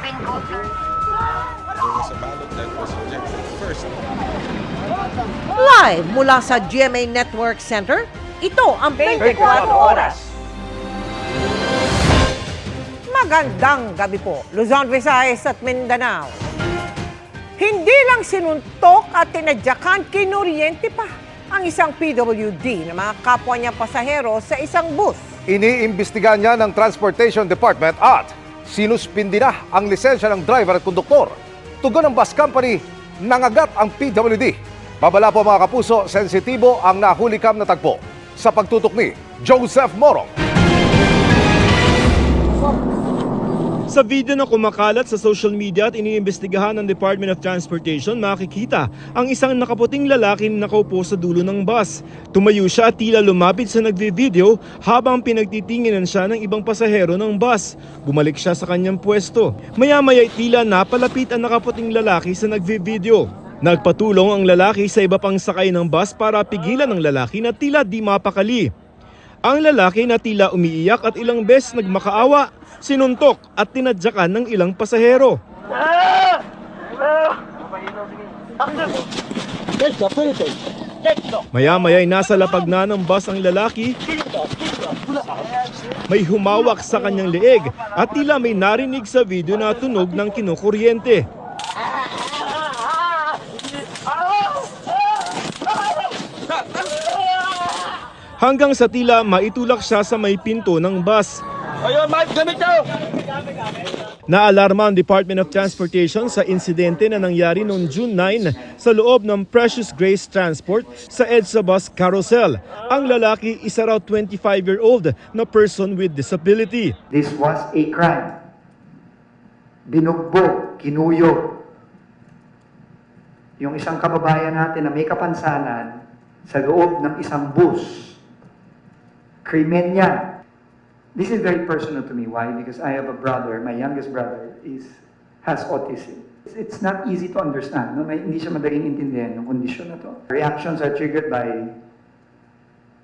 pin ko, sir. There was a ballot that was rejected first. Live mula sa GMA Network Center, ito ang 24 Oras. Magandang gabi po, Luzon, Visayas at Mindanao. Hindi lang sinuntok at tinadyakan, kinuryente pa ang isang PWD na mga kapwa niya pasahero sa isang bus. Iniimbestigahan niya ng Transportation Department at sinuspindi na ang lisensya ng driver at konduktor. Tugon ng bus company, nangagat ang PWD. Babala po mga kapuso, sensitibo ang nahulikam na tagpo. Sa pagtutok ni Joseph Morong. Sa video na kumakalat sa social media at iniimbestigahan ng Department of Transportation, makikita ang isang nakaputing lalaki na nakaupo sa dulo ng bus. Tumayo siya at tila lumapit sa nagvi-video habang pinagtitinginan siya ng ibang pasahero ng bus. Bumalik siya sa kanyang pwesto. Maya-maya tila napalapit ang nakaputing lalaki sa nagvi-video. Nagpatulong ang lalaki sa iba pang sakay ng bus para pigilan ng lalaki na tila di mapakali. Ang lalaki na tila umiiyak at ilang beses nagmakaawa, sinuntok at tinadyakan ng ilang pasahero. Maya-maya ay nasa lapag na ng bus ang lalaki. May humawak sa kanyang leeg at tila may narinig sa video na tunog ng kinukuryente. Hanggang sa tila maitulak siya sa may pinto ng bus. Naalarma ang Department of Transportation sa insidente na nangyari noong June 9 sa loob ng Precious Grace Transport sa EDSA bus carousel. Ang lalaki, isa raw 25-year-old na person with disability. This was a crime. Binugbog, kinuyo. Yung isang kababayan natin na may kapansanan sa loob ng isang bus. Krimen yan. This is very personal to me. Why? Because I have a brother, my youngest brother has autism. It's not easy to understand. No? Hindi siya madaling intindihan yung kondisyon na to. Reactions are triggered by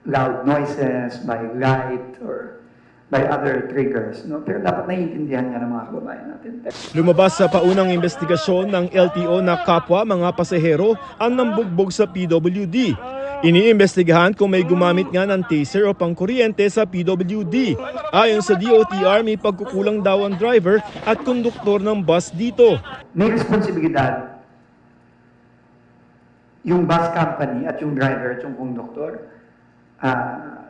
loud noises, by light, or by other triggers. No? Pero dapat naiintindihan niya ng mga kababayan natin. Lumabas sa paunang investigasyon ng LTO na kapwa mga pasahero ang nambugbog sa PWD. Iniimbestigahan kung may gumamit nga ng taser o pangkuryente sa PWD. Ayon sa DOTR, may pagkukulang daw ang driver at konduktor ng bus dito. May responsibilidad yung bus company at yung driver at yung konduktor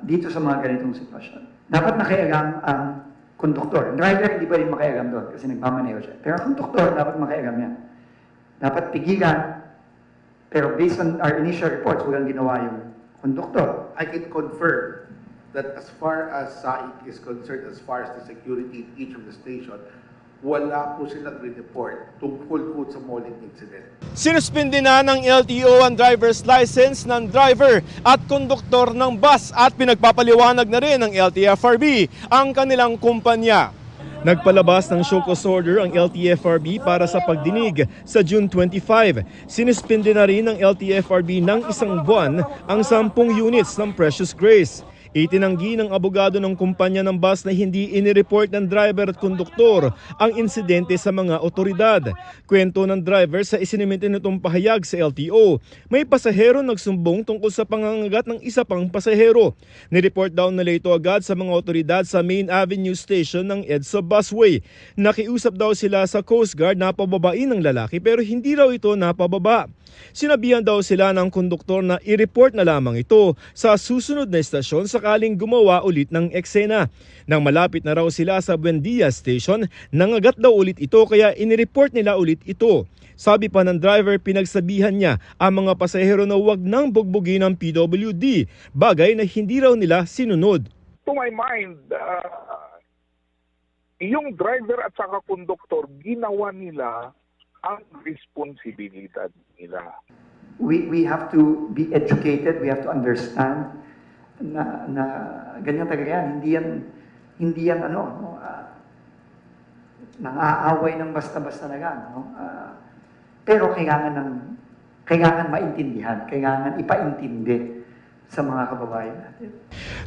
dito sa mga ganitong sitwasyon. Dapat nakialam ang konduktor. Driver hindi pa rin makialam doon kasi nagmamaneho siya. Pero ang konduktor dapat makialam yan. Dapat pigilan. Pero based on our initial reports, walang ginawa yung konduktor. I can confirm that as far as SAIC is concerned, as far as the security in each of the station, wala po silang report tungkol po sa mauling incident. Sinuspindi na ng LTO ang driver's license ng driver at konduktor ng bus at pinagpapaliwanag na rin ng LTFRB ang kanilang kumpanya. Nagpalabas ng show cause order ang LTFRB para sa pagdinig sa June 25. Sinuspindi na rin ng LTFRB ng isang buwan ang 10 units ng Precious Grace. Itinanggi ng abogado ng kumpanya ng bus na hindi inireport ng driver at konduktor ang insidente sa mga otoridad. Kwento ng driver sa isinimite nitong pahayag sa LTO, may pasahero nagsumbong tungkol sa pangangagat ng isa pang pasahero. Nireport daw nila ito agad sa mga otoridad sa Main Avenue Station ng EDSA Busway. Nakiusap daw sila sa Coast Guard na pababain ng lalaki pero hindi raw ito napababa. Sinabihan daw sila ng konduktor na i-report na lamang ito sa susunod na estasyon sakaling gumawa ulit ng eksena. Nang malapit na raw sila sa Buendia Station, nangagat daw ulit ito kaya inireport nila ulit ito. Sabi pa ng driver, pinagsabihan niya ang mga pasahero na huwag nang bugbugin ng PWD, bagay na hindi raw nila sinunod. To my mind, yung driver at saka konduktor, ginawa nila ang responsibilidad nila. We have to be educated, we have to understand na ganyan talaga yan. Hindi yan nang-aaway ng basta-basta na yan. No? Pero kailangan maintindihan, kailangan ipaintindi sa mga kababayan natin.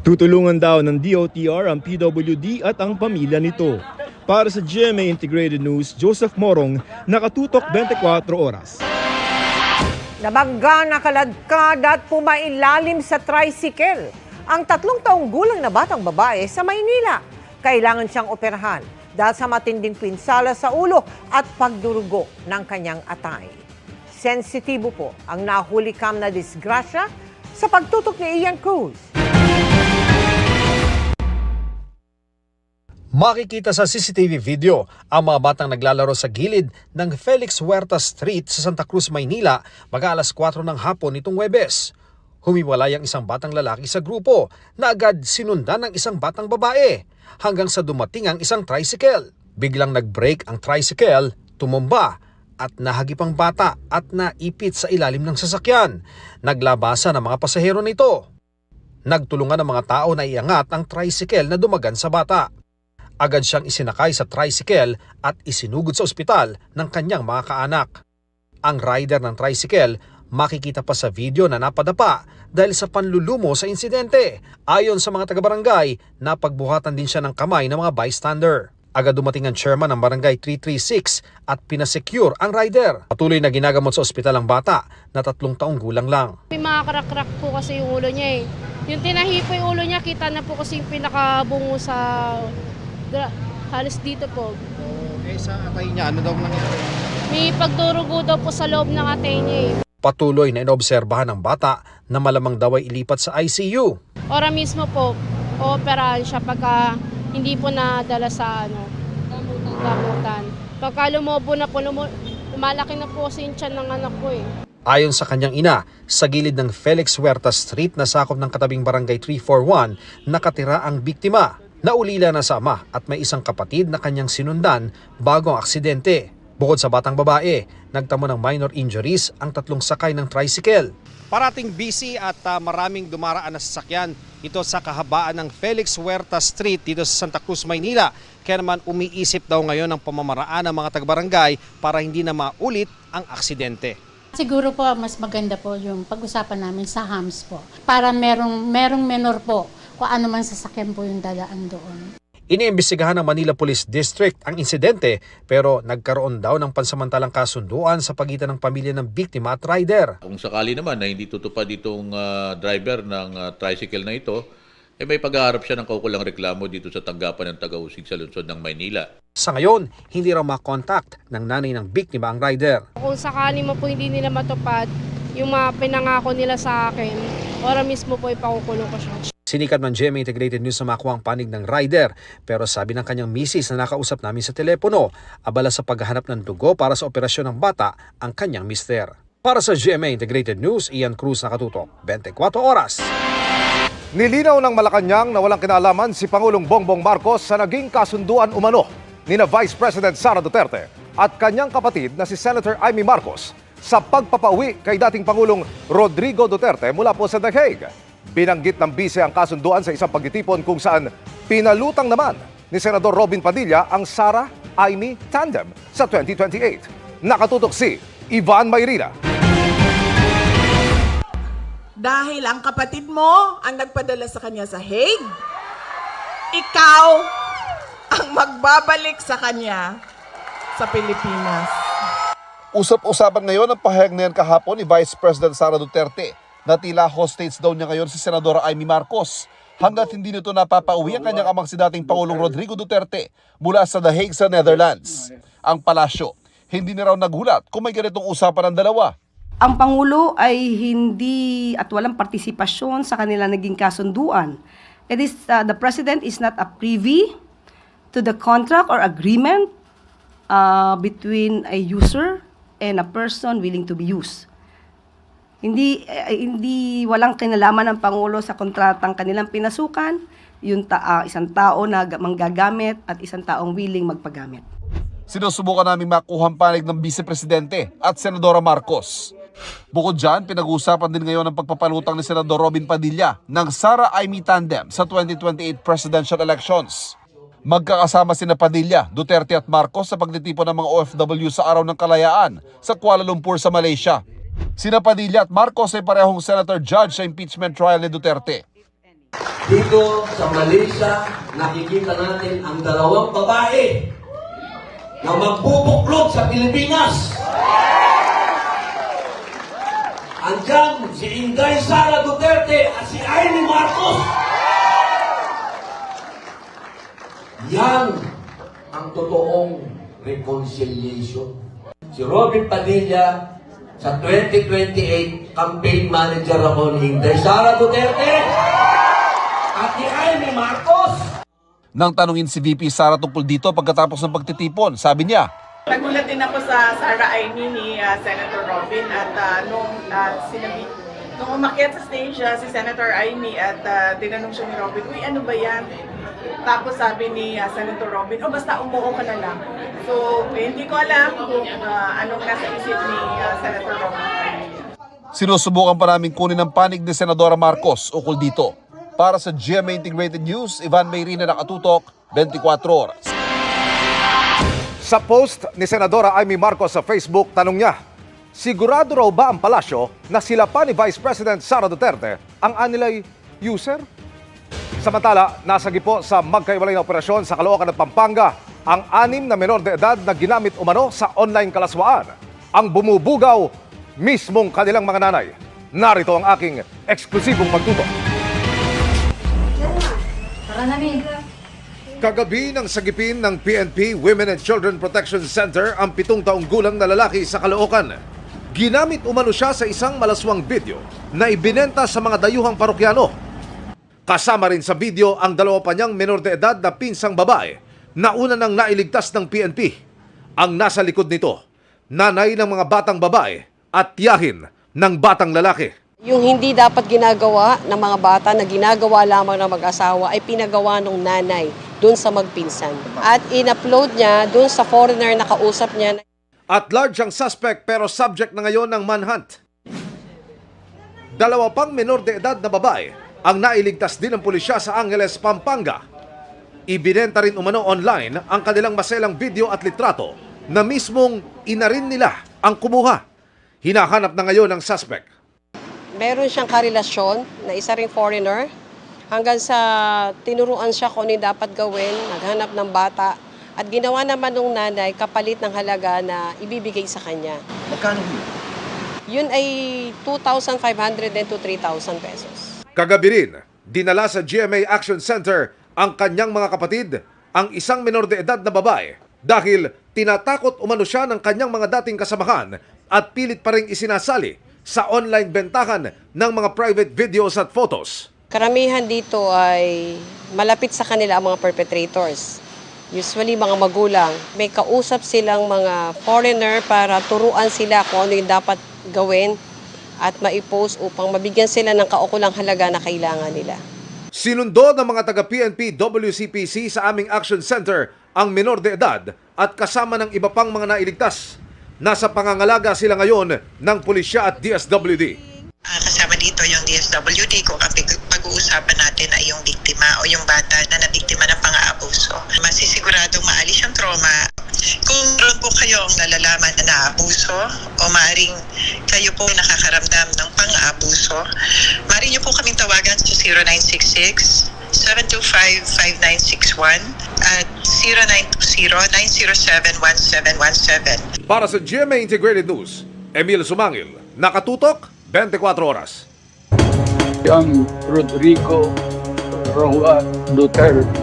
Tutulungan daw ng DOTR ang PWD at ang pamilya nito. Para sa GMA Integrated News, Joseph Morong, nakatutok 24 oras. Nabangga, nakaladkad at pumailalim sa tricycle ang 3 taong gulang na batang babae sa Maynila. Kailangan siyang operahan dahil sa matinding pinsala sa ulo at pagdurugo ng kanyang atay. Sensitibo po ang nahuli cam na disgrasya sa pagtutok ni Ian Cruz. Makikita sa CCTV video ang mga batang naglalaro sa gilid ng Felix Huerta Street sa Santa Cruz, Maynila mag-alas 4 ng hapon nitong Huwebes. Humiwalay ang isang batang lalaki sa grupo na agad sinundan ng isang batang babae hanggang sa dumating ang isang tricycle. Biglang nag-brake ang tricycle, tumumba at nahagip ang bata at naipit sa ilalim ng sasakyan. Naglabasan ang mga pasahero nito. Nagtulungan ang mga tao na iangat ang tricycle na dumagan sa bata. Agad siyang isinakay sa tricycle at isinugod sa ospital ng kanyang mga kaanak. Ang rider ng tricycle makikita pa sa video na napadapa dahil sa panlulumo sa insidente. Ayon sa mga taga-barangay, napagbuhatan din siya ng kamay ng mga bystander. Agad dumating ang chairman ng barangay 336 at pinasecure ang rider. Patuloy na ginagamot sa ospital ang bata na 3 taong gulang lang. May mga crack-crack po kasi yung ulo niya eh. Yung tinahi po yung ulo niya, kita na po kasi yung pinakabungo sa halos dito po. Sa atay niya, ano daw nangyari? May pagdurugo daw po sa loob ng atay niya eh. Patuloy na inobserbahan ng bata na malamang daw ay ilipat sa ICU. Ora mismo po, ooperahan siya pagka hindi po nadala sa damutan. Pagka lumobo na po, lumalaki na po kasi yung tiyan ng anak ko eh. Ayon sa kanyang ina, sa gilid ng Felix Huerta Street na sakop ng katabing barangay 341, nakatira ang biktima. Naulila na sa ama at may isang kapatid na kanyang sinundan bago ang aksidente. Bukod sa batang babae, nagtamo ng minor injuries ang 3 sakay ng tricycle. Parating busy at maraming dumaraan na sasakyan ito sa kahabaan ng Felix Huerta Street dito sa Santa Cruz, Maynila. Kaya naman umiisip daw ngayon ng pamamaraan ng mga taga-barangay para hindi na maulit ang aksidente. Siguro po mas maganda po yung pag-usapan namin sa hams po. Para merong menor po kung ano man sasakyan po yung dadaan doon. Iniimbestigahan ng Manila Police District ang insidente pero nagkaroon daw ng pansamantalang kasunduan sa pagitan ng pamilya ng biktima at rider. Kung sakali naman na hindi tutupad itong driver ng tricycle na ito, may pag-aharap siya ng kaukulang reklamo dito sa tanggapan ng taga-usig sa lungsod ng Maynila. Sa ngayon, hindi raw makontakt ng nanay ng biktima ang rider. Kung sakali mo po hindi nila matupad, yung mga pinangako nila sa akin, ora mismo po ipakukulong ko siya. Sinikap ng GMA Integrated News na makuha ang panig ng rider pero sabi ng kanyang misis na nakausap namin sa telepono, abala sa paghahanap ng dugo para sa operasyon ng bata ang kanyang mister. Para sa GMA Integrated News, Ian Cruz, nakatutok 24 oras. Nilinaw ng Malacanang na walang kinalaman si Pangulong Bongbong Marcos sa naging kasunduan umano nina Vice President Sara Duterte at kanyang kapatid na si Senator Amy Marcos sa pagpapauwi kay dating Pangulong Rodrigo Duterte mula po sa The Hague. Binanggit ng bise ang kasunduan sa isang pagtitipon kung saan pinalutang naman ni Senador Robin Padilla ang Sara-Amy tandem sa 2028. Nakatutok si Ivan Mayrina. Dahil ang kapatid mo ang nagpadala sa kanya sa Hague, ikaw ang magbabalik sa kanya sa Pilipinas. Usap-usapan ngayon ang pahayag na yan kahapon ni Vice President Sara Duterte na tila hostage daw niya ngayon si Senadora Amy Marcos hanggat hindi nito napapauwi ang kanyang amang si dating Pangulong Rodrigo Duterte mula sa The Hague sa Netherlands. Ang palasyo, hindi na raw nagulat kung may ganitong usapan ng dalawa. Ang Pangulo ay hindi at walang partisipasyon sa kanila naging kasunduan. The President is not a privy to the contract or agreement between a user and a person willing to be used. Hindi walang kinalaman ng Pangulo sa kontratang kanilang pinasukan, yung isang tao na manggagamit at isang taong willing magpagamit. Sinusubukan namin makuha ang panig ng Vice Presidente at Senadora Marcos. Bukod dyan, pinag-uusapan din ngayon ang pagpapalutang ni Senador Robin Padilla ng Sara-Amy tandem sa 2028 presidential elections. Magkakasama sina Padilla, Duterte at Marcos sa pagtitipon ng mga OFW sa Araw ng Kalayaan sa Kuala Lumpur sa Malaysia. Sina Padilla at Marcos ay parehong senator judge sa impeachment trial ni Duterte. Dito sa Malaysia, nakikita natin ang dalawang babae na magbubuklod sa Pilipinas. Andiyan si Inday Sara Duterte at si Amy Marcos. Yan ang totoong reconciliation. Si Robin Padilla, sa 2028, campaign manager ako ni Inday Sara Duterte at ni Amy Marcos. Nang tanungin si VP Sara tungkol dito pagkatapos ng pagtitipon, sabi niya, Nagulat din ako sa Sara Amy ni Senator Robin at nung umakyat sa stage si Senator Amy at tinanong siya ni Robin, uy, ano ba yan? Tapos sabi ni Senator Robin, basta umuo ka na lang. So, hindi ko alam kung anong nasa isip ni Senator Robin. sinusubukan pa namin kunin ang panig ni Senadora Marcos ukol dito. Para sa GMA Integrated News, Ivan Mayrina, nakatutok, 24 oras. Sa post ni Senadora Amy Marcos sa Facebook, tanong niya, sigurado raw ba ang palasyo na sila pa ni Vice President Sara Duterte ang anilay user? Samantala, nasagi po sa magkaiwalay na operasyon sa Caloocan at Pampanga ang 6 na menor de edad na ginamit umano sa online kalaswaan. Ang bumubugaw, mismong kanilang mga nanay. Narito ang aking eksklusibong pagtutok. Kagabi nang sagipin ng PNP Women and Children Protection Center ang 7 taong gulang na lalaki sa Caloocan. Ginamit umano siya sa isang malaswang video na ibinenta sa mga dayuhang parokyano. Kasama rin sa video ang 2 pa niyang menor de edad na pinsang babae na una nang nailigtas ng PNP. Ang nasa likod nito, nanay ng mga batang babae at tiyahin ng batang lalaki. Yung hindi dapat ginagawa ng mga bata na ginagawa lamang ng mag-asawa ay pinagawa ng nanay doon sa magpinsan. At in-upload niya doon sa foreigner na kausap niya. At large ang suspect pero subject na ngayon ng manhunt. 2 pang menor de edad na babae ang nailigtas din ng pulisya sa Angeles, Pampanga. Ibinenta rin umano online ang kanilang maselang video at litrato na mismong inarin nila ang kumuha. Hinahanap na ngayon ang suspect. Meron siyang karelasyon na isa ring foreigner hanggang sa tinuruan siya kung ano yung dapat gawin, naghanap ng bata at ginawa naman ng nanay kapalit ng halaga na ibibigay sa kanya. Magkano yun? Yun ay 2,500 to 3,000 pesos. Kagabi rin, dinala sa GMA Action Center ang kanyang mga kapatid, ang isang menor de edad na babae dahil tinatakot umano siya ng kanyang mga dating kasamahan at pilit pa rin isinasali sa online bentahan ng mga private videos at photos. Karamihan dito ay malapit sa kanila ang mga perpetrators. Usually mga magulang, may kausap silang mga foreigner para turuan sila kung ano yung dapat gawin at maipost upang mabigyan sila ng kaukulang halaga na kailangan nila. Sinundo ng mga taga-PNP WCPC sa aming Action Center ang menor de edad at kasama ng iba pang mga nailigtas. Nasa pangangalaga sila ngayon ng pulisya at DSWD. Kasama dito yung DSWD kung ang pag-uusapan natin ay yung biktima o yung bata na nabiktima ng pang-aabuso. Masisiguradong maalis yung trauma. Kung meron po kayong nalalaman na naabuso o maaaring kayo po nakakaramdam ng pang-aabuso, maaari niyo po kaming tawagan sa 0966-725-5961 at 0920-907-1717. Para sa GMA Integrated News, Emil Sumangil, nakatutok, 24 oras. Ang Rodrigo Roa Duterte.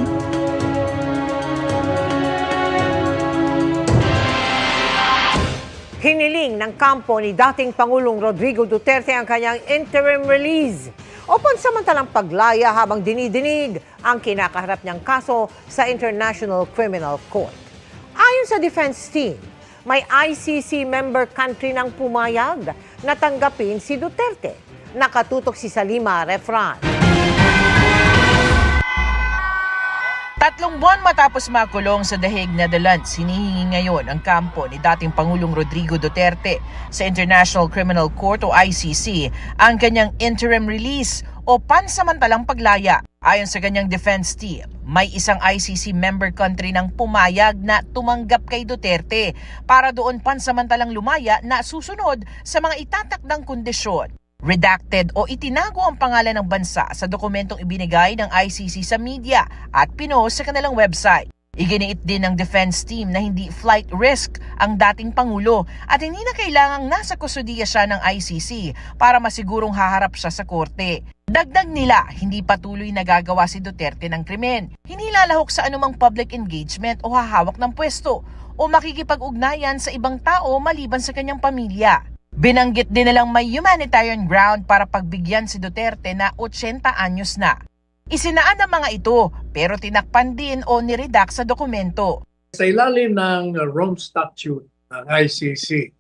Hiniling ng kampo ni dating Pangulong Rodrigo Duterte ang kanyang interim release o pansamantalang paglaya habang dinidinig ang kinakaharap niyang kaso sa International Criminal Court. Ayon sa defense team, may ICC member country ng pumayag na tanggapin si Duterte. Nakatutok si Salima Refran. 3 buwan matapos makulong sa The Hague, Netherlands, hinihingi ngayon ang kampo ni dating Pangulong Rodrigo Duterte sa International Criminal Court o ICC ang kanyang interim release o pansamantalang paglaya. Ayon sa kanyang defense team, may isang ICC member country ng pumayag na tumanggap kay Duterte para doon pansamantalang lumaya na susunod sa mga itatakdang kondisyon. Redacted o itinago ang pangalan ng bansa sa dokumentong ibinigay ng ICC sa media at pinost sa kanilang website. Iginiit din ng defense team na hindi flight risk ang dating Pangulo at hindi na kailangang nasa kustudiya siya ng ICC para masigurong haharap siya sa korte. Dagdag nila, hindi patuloy nagagawa si Duterte ng krimen. Hindi lalahok sa anumang public engagement o hahawak ng pwesto o makikipag-ugnayan sa ibang tao maliban sa kanyang pamilya. Binanggit din nilang may humanitarian ground para pagbigyan si Duterte na 80 anyos na. Isinaan ang mga ito pero tinakpan din o niredact sa dokumento. Sa ilalim ng Rome Statute ng ICC,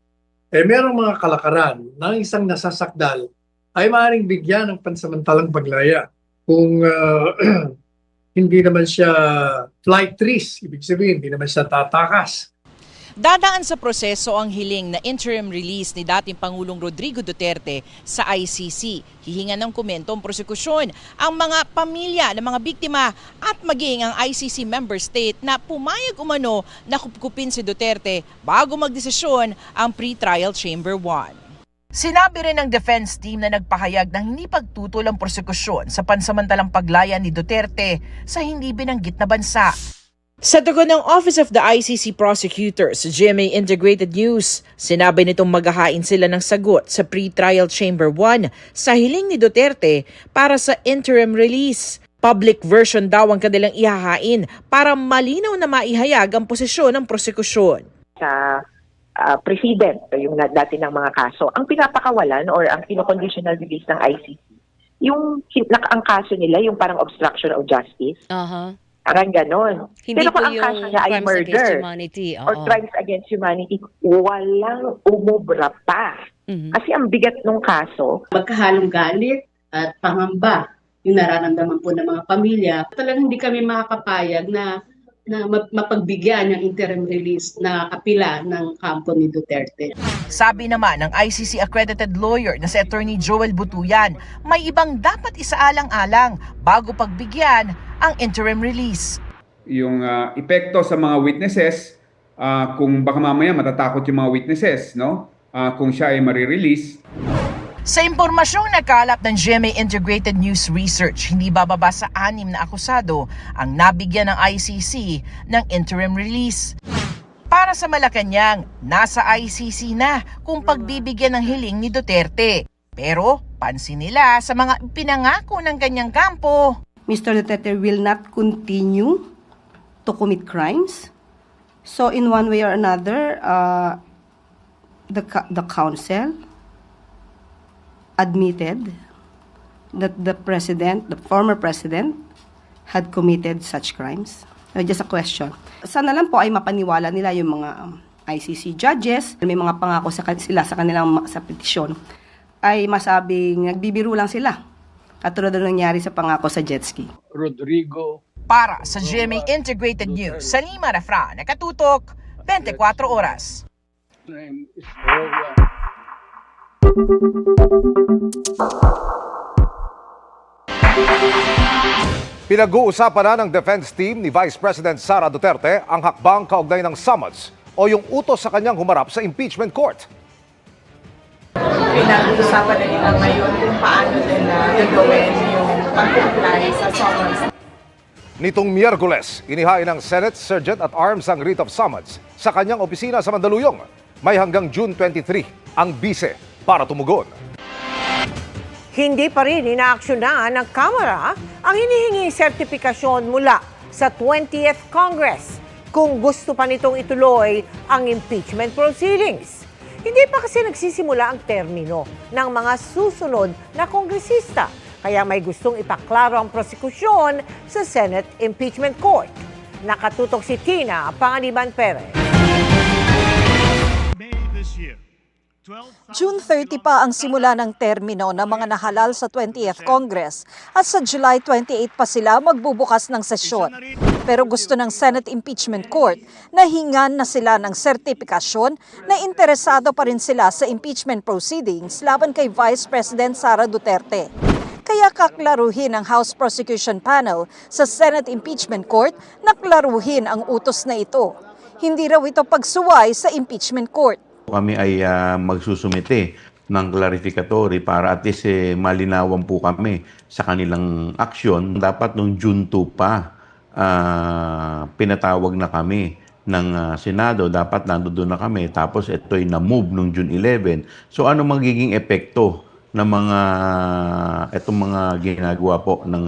merong mga kalakaran na isang nasasakdal ay maaaring bigyan ng pansamantalang paglaya. Kung hindi naman siya flight risk, ibig sabihin, hindi naman siya tatakas. Dadaan sa proseso ang hiling na interim release ni dating Pangulong Rodrigo Duterte sa ICC. Hihingan ng komento ang prosekusyon, ang mga pamilya ng mga biktima at maging ang ICC member state na pumayag umano na kupkupin si Duterte bago magdesisyon ang pre-trial chamber 1. Sinabi rin ng defense team na nagpahayag ng hindi pagtutol ang prosekusyon sa pansamantalang paglaya ni Duterte sa hindi binanggit na bansa. Sa tugon ng Office of the ICC Prosecutor sa GMA Integrated News, sinabi nitong maghahain sila ng sagot sa pre-trial chamber 1 sa hiling ni Duterte para sa interim release. Public version daw ang kanilang ihahain para malinaw na maihayag ang posisyon ng prosekusyon. Sa precedent, yung dati ng mga kaso, ang pinapakawalan or ang kino-conditional release ng ICC, yung ang kaso nila, yung parang obstruction of justice, parang ganon. Hindi pero po kung ang yung kaso niya ay crimes against murder humanity. or crimes against humanity, walang umubra pa. Kasi ang bigat ng kaso. Magkahalong galit at pangamba yung nararamdaman po ng mga pamilya. Talagang hindi kami makakapayag na mapagbigyan ng interim release na apila ng kampo ni Duterte. Sabi naman ng ICC accredited lawyer na si Attorney Joel Butuyan, may ibang dapat isaalang-alang bago pagbigyan ang interim release. Yung epekto sa mga witnesses, kung baka mamaya matatakot yung mga witnesses, no? Kung siya ay marirelease. Sa impormasyong nakalat ng GMA Integrated News Research, hindi bababa sa 6 na akusado ang nabigyan ng ICC ng interim release. Para sa Malacanang, nasa ICC na kung pagbibigyan ng hiling ni Duterte. Pero pansin nila sa mga pinangako ng kanyang kampo. Mr. Duterte will not continue to commit crimes. So in one way or another, the council admitted that the former president, had committed such crimes. Just a question. Sana lang po ay mapaniwala nila yung mga ICC judges. May mga pangako sila sa kanilang sa petisyon ay masabing nagbibiro lang sila. Katulad na nangyari sa pangako sa jet ski. Rodrigo. Para sa GMA Integrated News, Salima Rafra, nakatutok 24 oras. Name is Rowan. Pinag-uusapan na ng defense team ni Vice President Sara Duterte ang hakbang kaugnay ng summons o yung utos sa kanyang humarap sa impeachment court. Pinag-uusapan na nila ngayon kung paano nila gagawin yung pag-comply sa summons. Nitong Miyerkules, inihain ng Senate Sergeant at Arms ang writ of summons sa kanyang opisina sa Mandaluyong. May hanggang June 23 ang bise para tumugon. Hindi pa rin inaaksyonan ng Kamara ang hinihinging sertifikasyon mula sa 20th Congress kung gusto pa nitong ituloy ang impeachment proceedings. Hindi pa kasi nagsisimula ang termino ng mga susunod na kongresista, kaya may gustong ipaklaro ang prosekusyon sa Senate Impeachment Court. Nakatutok si Tina Panganiban Perez. June 30 pa ang simula ng termino ng mga nahalal sa 20th Congress at sa July 28 pa sila magbubukas ng sesyon. Pero gusto ng Senate Impeachment Court na hingan na sila ng sertifikasyon na interesado pa rin sila sa impeachment proceedings laban kay Vice President Sara Duterte. Kaya kaklaruhin ng House Prosecution Panel sa Senate Impeachment Court na klaruhin ang utos na ito. Hindi raw ito pagsuway sa impeachment court. Kami ay magsusumite ng clarificatory para at least malinawan po kami sa kanilang aksyon. Dapat noong June 2 pa pinatawag na kami ng Senado, dapat nandoon na kami, tapos ito'y na-move nung June 11. So ano magiging epekto ng itong mga ginagawa po ng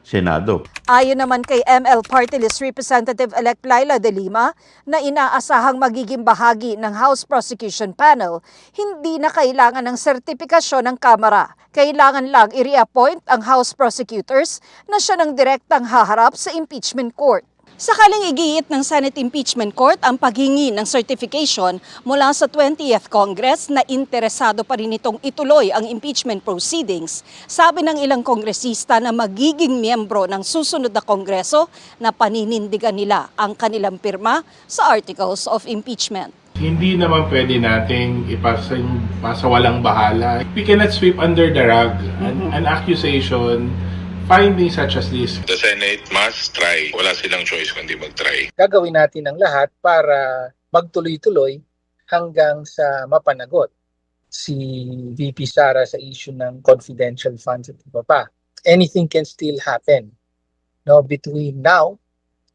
Senado? Ayon naman kay ML Party List Representative-elect Laila De Lima na inaasahang magiging bahagi ng House Prosecution Panel, hindi na kailangan ng sertipikasyon ng Kamara. Kailangan lang i-reappoint ang House Prosecutors na siya ng direktang haharap sa impeachment court. Sakaling igiit ng Senate Impeachment Court ang paghingi ng certification mula sa 20th Congress na interesado pa rin itong ituloy ang impeachment proceedings, sabi ng ilang kongresista na magiging miyembro ng susunod na Kongreso na paninindigan nila ang kanilang pirma sa Articles of Impeachment. Hindi naman pwede nating ipasa walang bahala. We cannot sweep under the rug an accusation. Findings such as this. The Senate must try. Wala silang choice kundi mag-try. Gagawin natin ang lahat para magtuloy-tuloy hanggang sa mapanagot si VP Sara sa issue ng confidential funds at iba pa. Anything can still happen, no, between now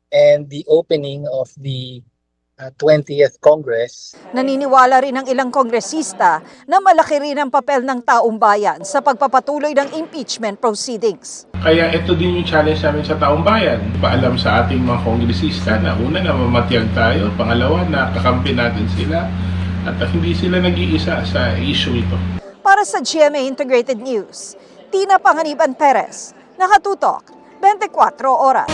and the opening of the 20th Congress. Naniniwala rin ang ilang kongresista na malaki rin ang papel ng taong bayan sa pagpapatuloy ng impeachment proceedings. Kaya ito din yung challenge namin sa taong bayan. Paalam sa ating mga kongresista na una na mamatiyag tayo, pangalawa na kakampi natin sila at hindi sila nag-iisa sa issue ito. Para sa GMA Integrated News, Tina Panganiban Perez, nakatutok 24 oras.